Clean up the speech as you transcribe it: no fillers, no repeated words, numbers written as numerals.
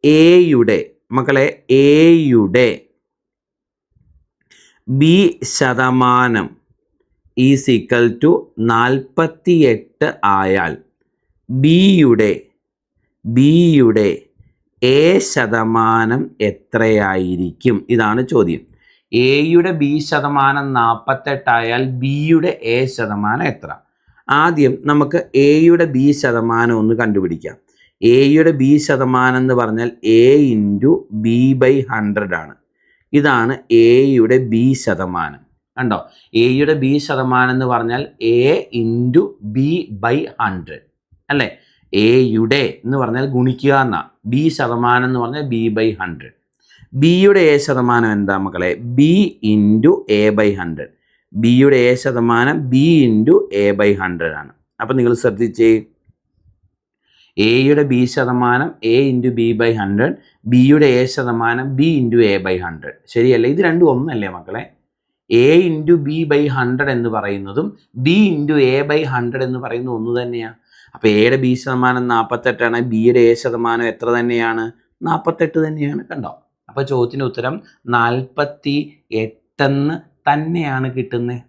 എയുടെ മക്കളെ എയുടെ ബി ശതമാനം ഈസ് ഈക്വൽ ടു 48 ആയാൽ ബിയുടെ എ ശതമാനം എത്രയായിരിക്കും? ഇതാണ് ചോദ്യം. എയുടെ ബി ശതമാനം 48 ആയാൽ ബിയുടെ എ ശതമാനം എത്ര? ആദ്യം നമുക്ക് എയുടെ ബി ശതമാനം ഒന്ന് കണ്ടുപിടിക്കാം. എയുടെ ബി ശതമാനം എന്ന് പറഞ്ഞാൽ എ ഇൻറ്റു ബി ബൈ 100 ആണ്. ഇതാണ് എയുടെ ബി ശതമാനം. കണ്ടോ? എയുടെ ബി ശതമാനം എന്ന് പറഞ്ഞാൽ എ ഇൻറ്റു ബി ബൈ 100 അല്ലേ? എയുടെ എന്ന് പറഞ്ഞാൽ ഗുണിക്കുക എന്നാ. ബി ശതമാനം എന്ന് പറഞ്ഞാൽ ബി ബൈ 100. ബിയുടെ എ ശതമാനം എന്താ മക്കളെ? B into A by 100. ബിയുടെ എ ശതമാനം ബി ഇൻറ്റു എ ബൈ 100 ആണ്. അപ്പം നിങ്ങൾ ശ്രദ്ധിച്ചേ, എയുടെ ബി ശതമാനം എ ഇൻറ്റു ബി ബൈ 100, ബിയുടെ എ ശതമാനം ബി ഇൻറ്റു എ ബൈ 100. ശരിയല്ലേ? ഇത് രണ്ടും ഒന്നല്ലേ മക്കളെ? എ ഇൻറ്റു ബി ബൈ 100 എന്ന് പറയുന്നതും ബി ഇൻറ്റു എ ബൈ 100 എന്ന് പറയുന്നത് ഒന്ന് തന്നെയാണ്. അപ്പോൾ എയുടെ ബി ശതമാനം 48 ആണ്. ബിയുടെ എ ശതമാനം എത്ര തന്നെയാണ്? 48 തന്നെയാണ്. കണ്ടോ? അപ്പോൾ ചോദ്യത്തിന് ഉത്തരം 48 തന്നെയാണ് കിട്ടുന്നത്.